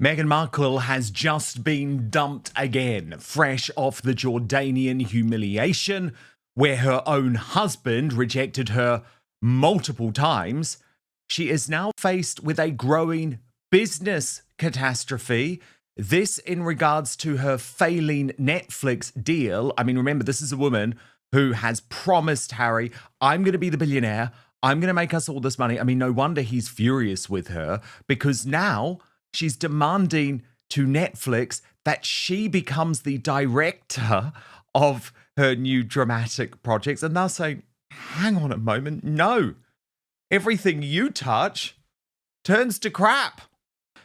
Meghan Markle has just been dumped again, fresh off the Jordanian humiliation, where her own husband rejected her multiple times. She is now faced with a growing business catastrophe. This in regards to her failing Netflix deal. I mean, remember, this is a woman who has promised Harry, I'm going to be the billionaire. I'm going to make us all this money. I mean, no wonder he's furious with her, because now she's demanding to Netflix that she becomes the director of her new dramatic projects. And they're saying, hang on a moment, no. Everything you touch turns to crap.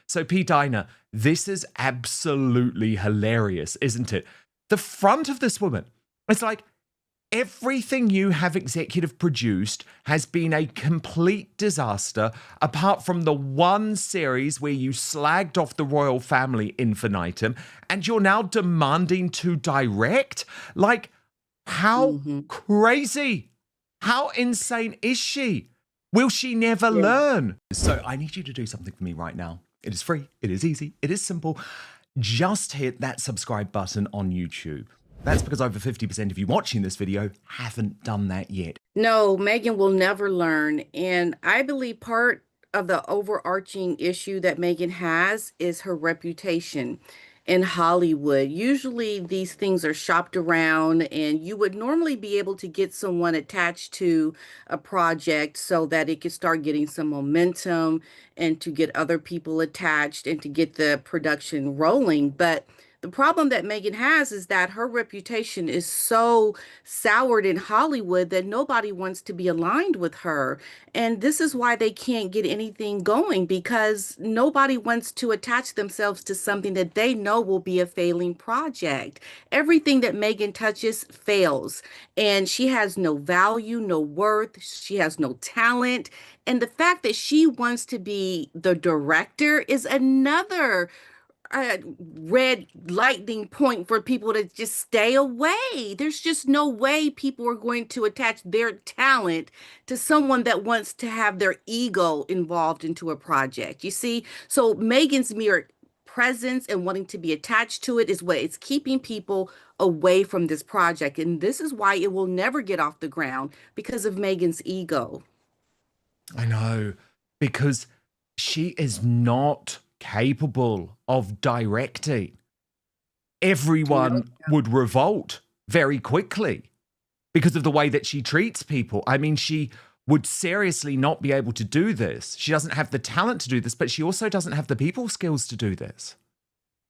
So, P. Diner, this is absolutely hilarious, isn't it? The front of this woman, it's like, everything you have executive produced has been a complete disaster, apart from the one series where you slagged off the royal family infinitum, and you're now demanding to direct? Like, how crazy, how insane is she? Will she never learn? So I need you to do something for me right now. It is free, it is easy, it is simple. Just hit that subscribe button on YouTube. That's because over 50% of you watching this video haven't done that yet. No, Meghan will never learn. And I believe part of the overarching issue that Meghan has is her reputation in Hollywood. Usually these things are shopped around, and you would normally be able to get someone attached to a project so that it could start getting some momentum and to get other people attached and to get the production rolling. But the problem that Meghan has is that her reputation is so soured in Hollywood that nobody wants to be aligned with her. And this is why they can't get anything going, because nobody wants to attach themselves to something that they know will be a failing project. Everything that Meghan touches fails, and she has no value, no worth, she has no talent. And the fact that she wants to be the director is another red lightning point for people to just stay away. There's just no way people are going to attach their talent to someone that wants to have their ego involved into a project. You see, so Meghan's mere presence and wanting to be attached to it is what is keeping people away from this project. And this is why it will never get off the ground, because of Meghan's ego. I know, because she is not capable of directing. Everyone would revolt very quickly because of the way that she treats people. I mean, she would seriously not be able to do this. She doesn't have the talent to do this, but she also doesn't have the people skills to do this.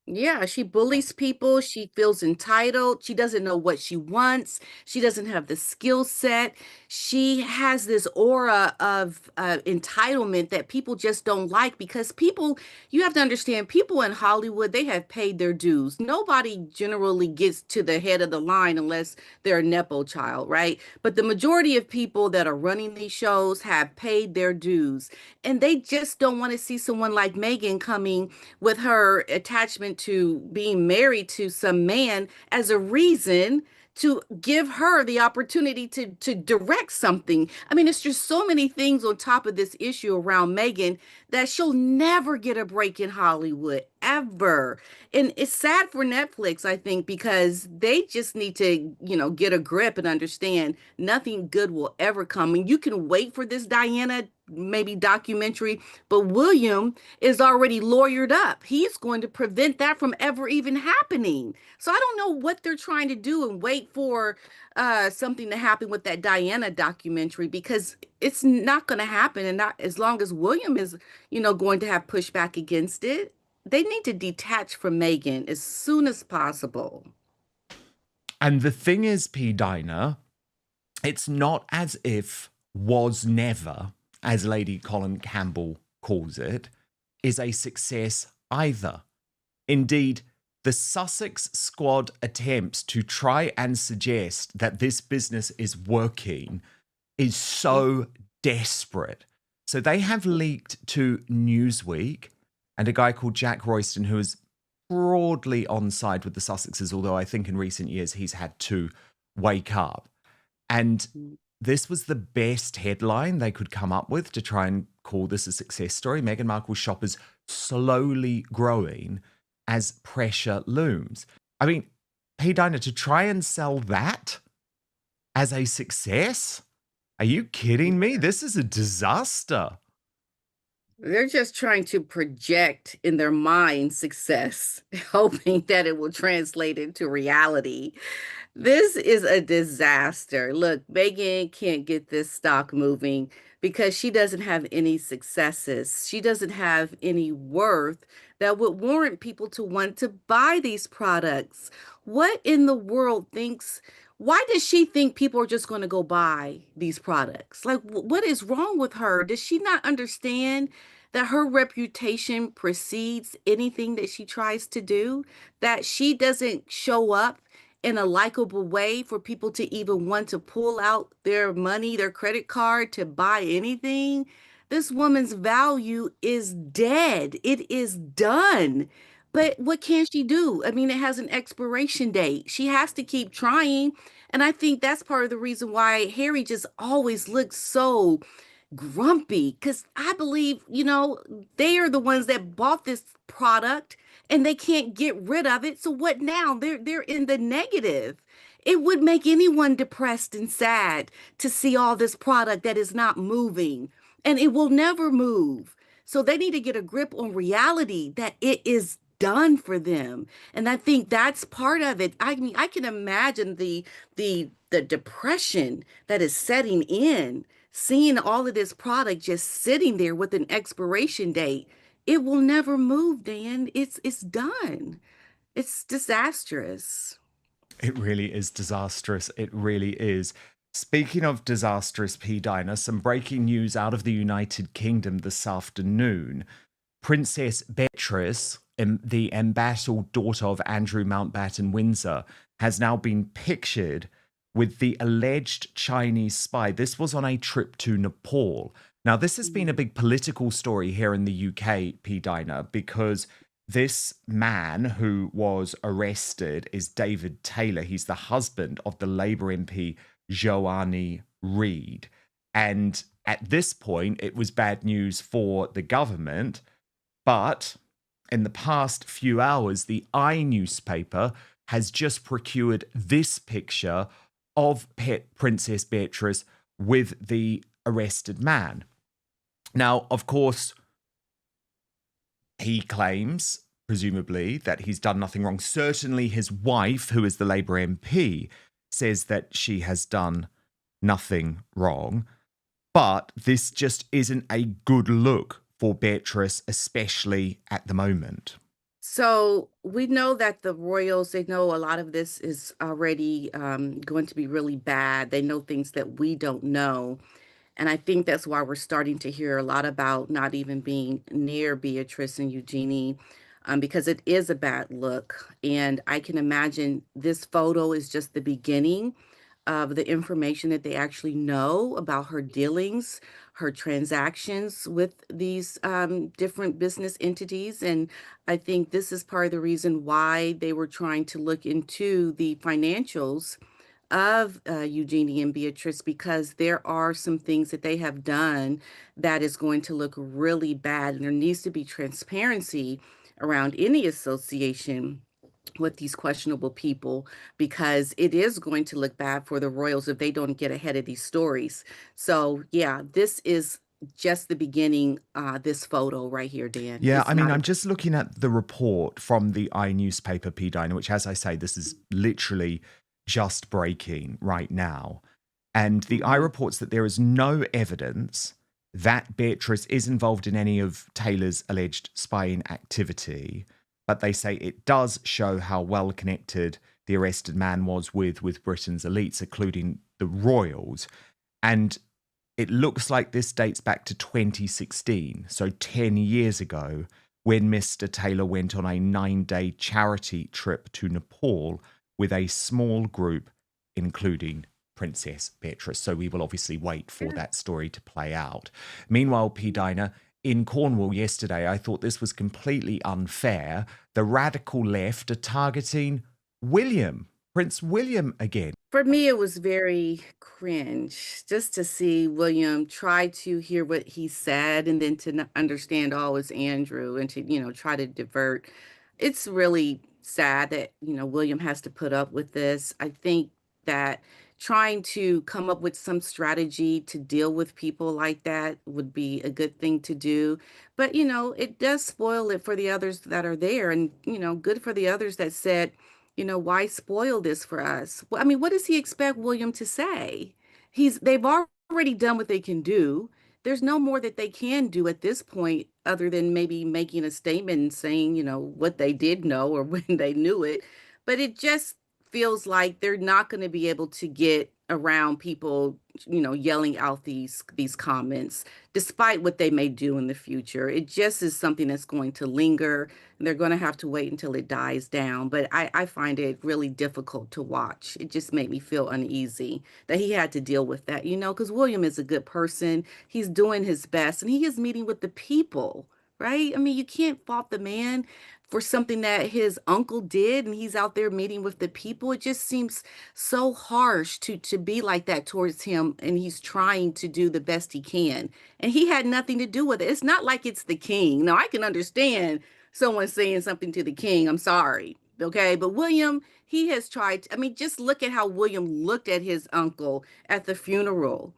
Yeah, she bullies people. She feels entitled. She doesn't know what she wants. She doesn't have the skill set. She has this aura of entitlement that people just don't like, because people, you have to understand, people in Hollywood, they have paid their dues. Nobody generally gets to the head of the line unless they're a Nepo child, right? But the majority of people that are running these shows have paid their dues. And they just don't want to see someone like Meghan coming with her attachment to being married to some man as a reason to give her the opportunity to direct something. I mean, it's just so many things on top of this issue around Meghan that she'll never get a break in Hollywood, ever. And it's sad for Netflix, I think, because they just need to, get a grip and understand nothing good will ever come. And you can wait for this Diana maybe documentary, but William is already lawyered up. He's going to prevent that from ever even happening. So I don't know what they're trying to do and wait for something to happen with that Diana documentary, because it's not going to happen. And not as long as William is, going to have pushback against it. They need to detach from Meghan as soon as possible. And the thing is, P. Diner, it's not as if Was Never, as Lady Colin Campbell calls it, is a success either. Indeed, the Sussex squad attempts to try and suggest that this business is working is so desperate. So they have leaked to Newsweek, and a guy called Jack Royston, who is broadly on side with the Sussexes, although I think in recent years he's had to wake up. And this was the best headline they could come up with to try and call this a success story. Meghan Markle's shop is slowly growing as pressure looms. I mean, hey, Dinah, to try and sell that as a success? Are you kidding me? This is a disaster. They're just trying to project in their mind success, hoping that it will translate into reality. This is a disaster. Look, Megan can't get this stock moving because she doesn't have any successes. She doesn't have any worth that would warrant people to want to buy these products. What in the world why does she think people are just going to go buy these products? Like, what is wrong with her? Does she not understand that her reputation precedes anything that she tries to do? That she doesn't show up in a likable way for people to even want to pull out their money, their credit card to buy anything. This woman's value is dead. It is done. But what can she do? I mean, it has an expiration date. She has to keep trying. And I think that's part of the reason why Harry just always looks so grumpy because I believe, they are the ones that bought this product and they can't get rid of it. So what now? They're in the negative. It would make anyone depressed and sad to see all this product that is not moving and it will never move. So they need to get a grip on reality that it is done for them. And I think that's part of it. I mean, I can imagine the depression that is setting in, seeing all of this product just sitting there with an expiration date. It will never move, Dan. It's done. It's disastrous. It really is disastrous. It really is. Speaking of disastrous, P. Dinah, some breaking news out of the United Kingdom this afternoon. Princess Beatrice, the embattled daughter of Andrew Mountbatten Windsor, has now been pictured with the alleged Chinese spy. This was on a trip to Nepal. Now, this has been a big political story here in the UK, P. Dinah, because this man who was arrested is David Taylor. He's the husband of the Labour MP Joanne Reid. And at this point, it was bad news for the government. But in the past few hours, the newspaper has just procured this picture of Princess Beatrice with the arrested man. Now, of course, he claims, presumably, that he's done nothing wrong. Certainly his wife, who is the Labour MP, says that she has done nothing wrong. But this just isn't a good look for Beatrice, especially at the moment. So we know that the royals, they know a lot of this is already going to be really bad. They know things that we don't know. And I think that's why we're starting to hear a lot about not even being near Beatrice and Eugenie, because it is a bad look. And I can imagine this photo is just the beginning of the information that they actually know about her dealings, her transactions with these different business entities. And I think this is part of the reason why they were trying to look into the financials of Eugenie and Beatrice, because there are some things that they have done that is going to look really bad. And there needs to be transparency around any association with these questionable people, because it is going to look bad for the royals if they don't get ahead of these stories. So yeah, this is just the beginning, this photo right here, Dan. Yeah, It's I mean, not a I'm just looking at the report from the newspaper, P. Dinah, which, as I say, this is literally just breaking right now. And the Mhm. reports that there is no evidence that Beatrice is involved in any of Taylor's alleged spying activity, but they say it does show how well connected the arrested man was with Britain's elites, including the royals. And it looks like this dates back to 2016, so 10 years ago, when Mr. Taylor went on a 9-day charity trip to Nepal with a small group, including Princess Beatrice. So we will obviously wait for Yeah. that story to play out. Meanwhile, P. Dinah, in Cornwall yesterday, I thought this was completely unfair. The radical left are targeting William, Prince William again. For me, it was very cringe just to see William try to hear what he said and then to understand, oh, it's Andrew, and to, try to divert. It's really sad that, William has to put up with this. I think that trying to come up with some strategy to deal with people like that would be a good thing to do. But, it does spoil it for the others that are there, and, good for the others that said, why spoil this for us? Well, I mean, what does he expect William to say? They've already done what they can do. There's no more that they can do at this point other than maybe making a statement and saying, what they did know or when they knew it. But it just feels like they're not going to be able to get around people, yelling out these comments, despite what they may do in the future. It just is something that's going to linger, and they're going to have to wait until it dies down. But I find it really difficult to watch. It just made me feel uneasy that he had to deal with that, because William is a good person. He's doing his best, and he is meeting with the people, right? I mean, you can't fault the man for something that his uncle did, and he's out there meeting with the people. It just seems so harsh to be like that towards him, and he's trying to do the best he can. And he had nothing to do with it. It's not like it's the king. Now, I can understand someone saying something to the king. I'm sorry. Okay. But William, he has tried. I mean, just look at how William looked at his uncle at the funeral.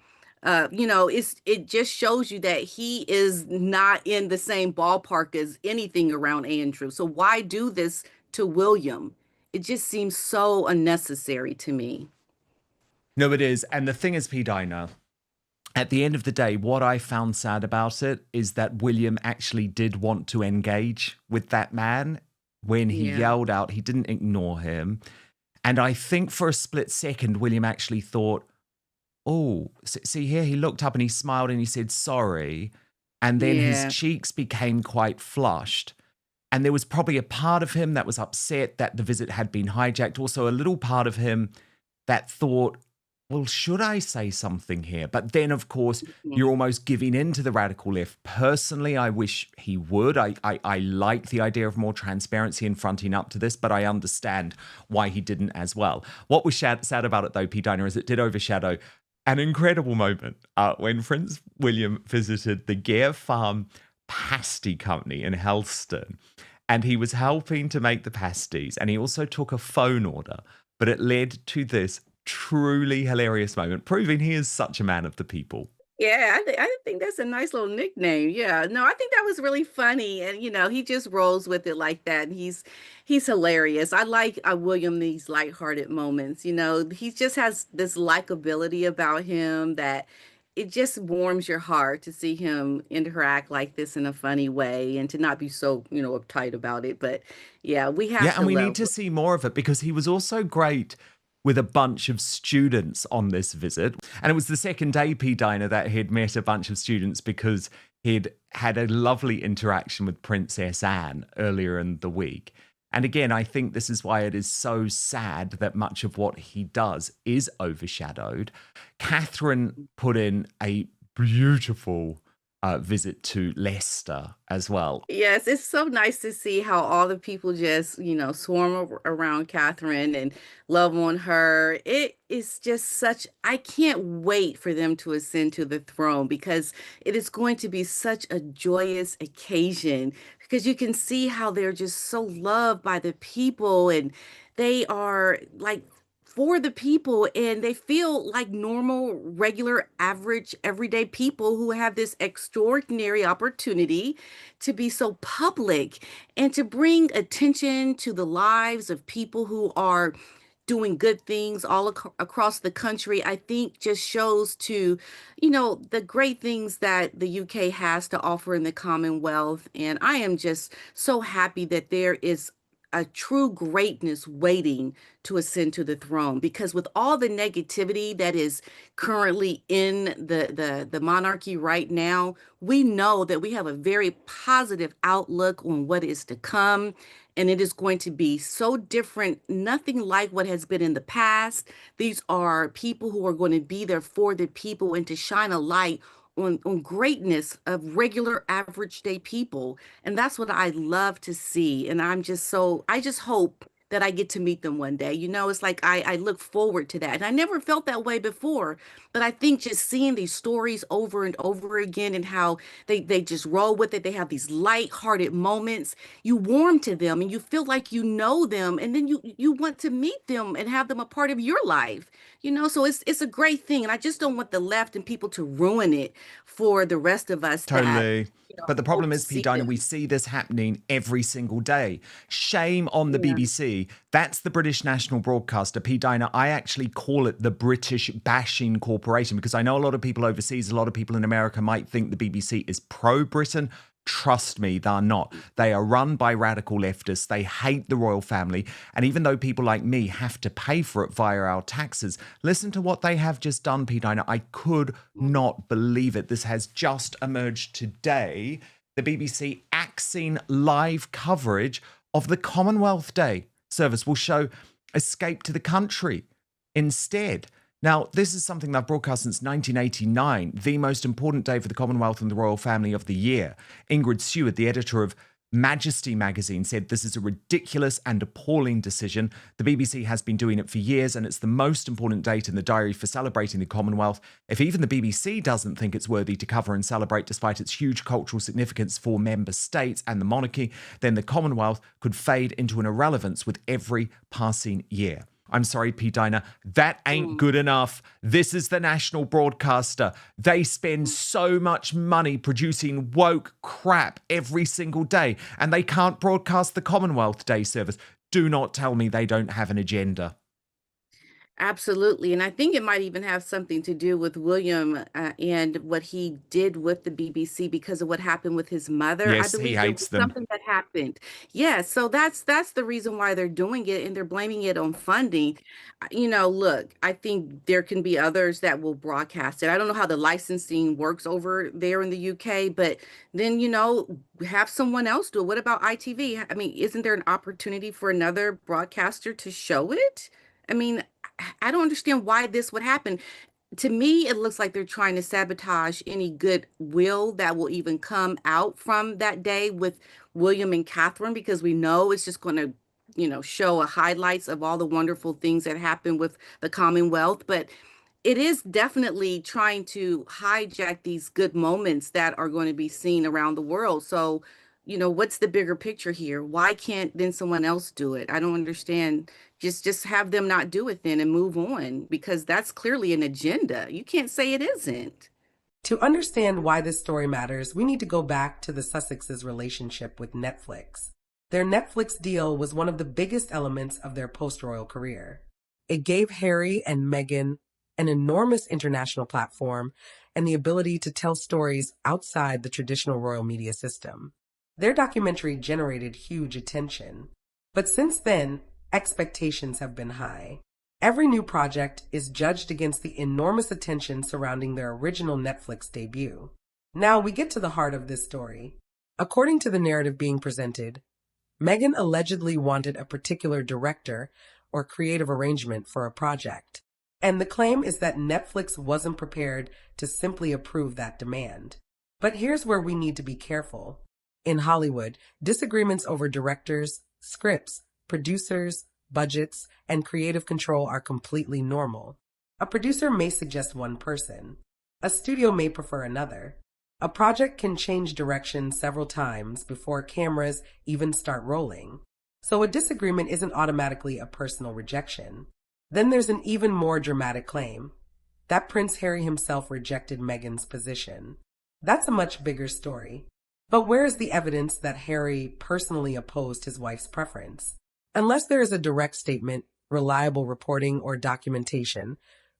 It just shows you that he is not in the same ballpark as anything around Andrew. So why do this to William? It just seems so unnecessary to me. No, it is. And the thing is, P. Diner, at the end of the day, what I found sad about it is that William actually did want to engage with that man. When he Yeah. yelled out, he didn't ignore him. And I think for a split second, William actually thought, oh, see here, he looked up and he smiled and he said sorry. And then his Yeah. cheeks became quite flushed. And there was probably a part of him that was upset that the visit had been hijacked. Also, a little part of him that thought, well, should I say something here? But then, of course, you're almost giving in to the radical left. Personally, I wish he would. I like the idea of more transparency and fronting up to this, but I understand why he didn't as well. What was sad about it, though, P. Diner, is it did overshadow an incredible moment when Prince William visited the Gare Farm Pasty Company in Helston. And he was helping to make the pasties. And he also took a phone order. But it led to this truly hilarious moment, proving he is such a man of the people. Yeah, I think that's a nice little nickname. Yeah. No, I think that was really funny. And he just rolls with it like that. And he's hilarious. I like William these lighthearted moments. He just has this likability about him that it just warms your heart to see him interact like this in a funny way and to not be so, uptight about it. But yeah, we have Yeah, to and we need love. to see more of it because he was also great with a bunch of students on this visit. And it was the second day, P. Diner, that he'd met a bunch of students because he'd had a lovely interaction with Princess Anne earlier in the week. And again, I think this is why it is so sad that much of what he does is overshadowed. Catherine put in a beautiful visit to Leicester as well. Yes, it's so nice to see how all the people just, swarm around Catherine and love on her. It is just I can't wait for them to ascend to the throne because it is going to be such a joyous occasion because you can see how they're just so loved by the people, and they are like for the people, and they feel like normal, regular, average, everyday people who have this extraordinary opportunity to be so public and to bring attention to the lives of people who are doing good things all across the country. I think just shows to, the great things that the UK has to offer in the Commonwealth. And I am just so happy that there is a true greatness waiting to ascend to the throne, because with all the negativity that is currently in the monarchy right now, we know that we have a very positive outlook on what is to come, and it is going to be so different, nothing like what has been in the past. These are people who are going to be there for the people and to shine a light on greatness of regular average day people. And that's what I love to see. And I just hope that I get to meet them one day. It's like I look forward to that. And I never felt that way before. But I think just seeing these stories over and over again and how they just roll with it, they have these light-hearted moments. You warm to them and you feel like you know them, and then you want to meet them and have them a part of your life. So it's a great thing. And I just don't want the left and people to ruin it for the rest of us that Totally. But the hope problem to is, P. see Dinah, we them. see this happening every single day. Shame on the Yeah. BBC. That's the British national broadcaster. P. Dinah, I actually call it the British bashing corporation because I know a lot of people overseas, a lot of people in America might think the BBC is pro-Britain. Trust me, they're not. They are run by radical leftists. They hate the royal family. And even though people like me have to pay for it via our taxes, listen to what they have just done, P. Dinah. I could not believe it. This has just emerged today. The BBC axing live coverage of the Commonwealth Day service will show Escape to the Country instead. Now, this is something that I've broadcast since 1989, the most important day for the Commonwealth and the royal family of the year. Ingrid Seward, the editor of Majesty magazine, said this is a ridiculous and appalling decision. The BBC has been doing it for years, and it's the most important date in the diary for celebrating the Commonwealth. If even the BBC doesn't think it's worthy to cover and celebrate despite its huge cultural significance for member states and the monarchy, then the Commonwealth could fade into an irrelevance with every passing year. I'm sorry, P. Dinah, that ain't good enough. This is the national broadcaster. They spend so much money producing woke crap every single day, and they can't broadcast the Commonwealth Day service. Do not tell me they don't have an agenda. Absolutely. And I think it might even have something to do with William and what he did with the BBC because of what happened with his mother. I Yes, he believe there hates was them. something that happened. Yeah, so that's the reason why they're doing it and they're blaming it on funding. Look, I think there can be others that will broadcast it. I don't know how the licensing works over there in the UK, but then, have someone else do it. What about ITV? I mean, isn't there an opportunity for another broadcaster to show it? I mean, I don't understand why this would happen. To me, it looks like they're trying to sabotage any goodwill that will even come out from that day with William and Catherine, because we know it's just going to, show a highlights of all the wonderful things that happened with the Commonwealth. But it is definitely trying to hijack these good moments that are going to be seen around the world. So, what's the bigger picture here? Why can't then someone else do it? I don't understand. Just have them not do it then and move on because that's clearly an agenda. You can't say it isn't. To understand why this story matters, we need to go back to the Sussexes' relationship with Netflix. Their Netflix deal was one of the biggest elements of their post-royal career. It gave Harry and Meghan an enormous international platform and the ability to tell stories outside the traditional royal media system. Their documentary generated huge attention. But since then, expectations have been high. Every new project is judged against the enormous attention surrounding their original Netflix debut. Now we get to the heart of this story. According to the narrative being presented, Meghan allegedly wanted a particular director or creative arrangement for a project. And the claim is that Netflix wasn't prepared to simply approve that demand. But here's where we need to be careful. In Hollywood, disagreements over directors, scripts, producers, budgets, and creative control are completely normal. A producer may suggest one person. A studio may prefer another. A project can change direction several times before cameras even start rolling. So a disagreement isn't automatically a personal rejection. Then there's an even more dramatic claim that Prince Harry himself rejected Meghan's position. That's a much bigger story. But where is the evidence that Harry personally opposed his wife's preference? Unless there is a direct statement, reliable reporting, or documentation,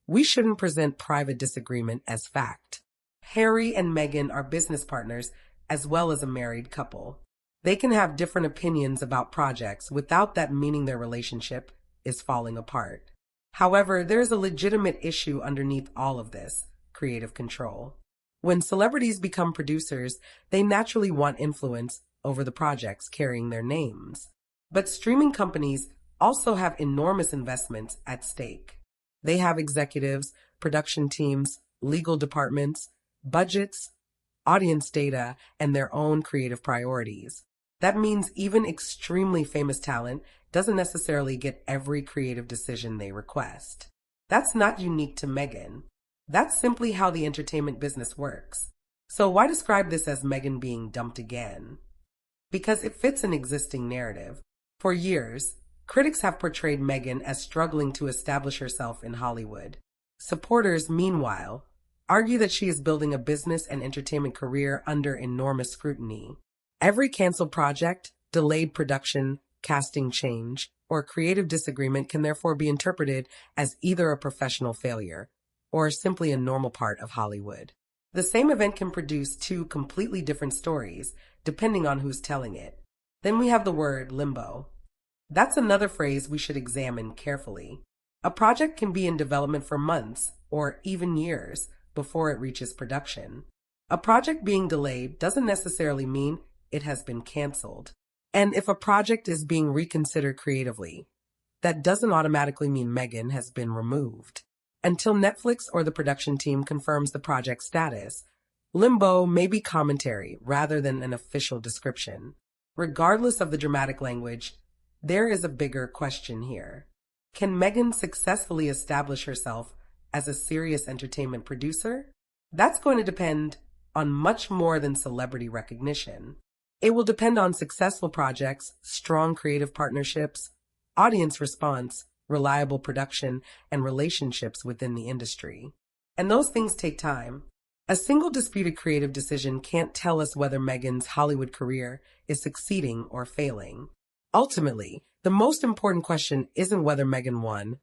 we shouldn't present private disagreement as fact. Harry and Meghan are business partners as well as a married couple. They can have different opinions about projects without that meaning their relationship is falling apart. However, there is a legitimate issue underneath all of this: creative control. When celebrities become producers, they naturally want influence over the projects carrying their names. But streaming companies also have enormous investments at stake. They have executives, production teams, legal departments, budgets, audience data, and their own creative priorities. That means even extremely famous talent doesn't necessarily get every creative decision they request. That's not unique to Meghan. That's simply how the entertainment business works. So why describe this as Meghan being dumped again? Because it fits an existing narrative. For years, critics have portrayed Meghan as struggling to establish herself in Hollywood. Supporters, meanwhile, argue that she is building a business and entertainment career under enormous scrutiny. Every canceled project, delayed production, casting change, or creative disagreement can therefore be interpreted as either a professional failure or simply a normal part of Hollywood. The same event can produce two completely different stories, depending on who's telling it. Then we have the word limbo. That's another phrase we should examine carefully. A project can be in development for months or even years before it reaches production. A project being delayed doesn't necessarily mean it has been canceled. And if a project is being reconsidered creatively, that doesn't automatically mean Meghan has been removed. Until Netflix or the production team confirms the project's status, limbo may be commentary rather than an official description. Regardless of the dramatic language, there is a bigger question here. Can Meghan successfully establish herself as a serious entertainment producer? That's going to depend on much more than celebrity recognition. It will depend on successful projects, strong creative partnerships, audience response, reliable production, and relationships within the industry. And those things take time. A single disputed creative decision can't tell us whether Meghan's Hollywood career is succeeding or failing. Ultimately, the most important question isn't whether Meghan won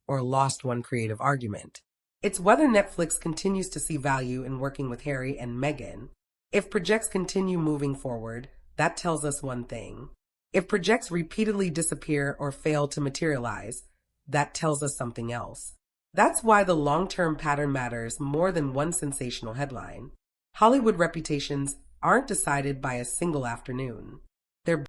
or lost one creative argument. It's whether Netflix continues to see value in working with Harry and Meghan. If projects continue moving forward, that tells us one thing. If projects repeatedly disappear or fail to materialize, that tells us something else. That's why the long-term pattern matters more than one sensational headline. Hollywood reputations aren't decided by a single afternoon.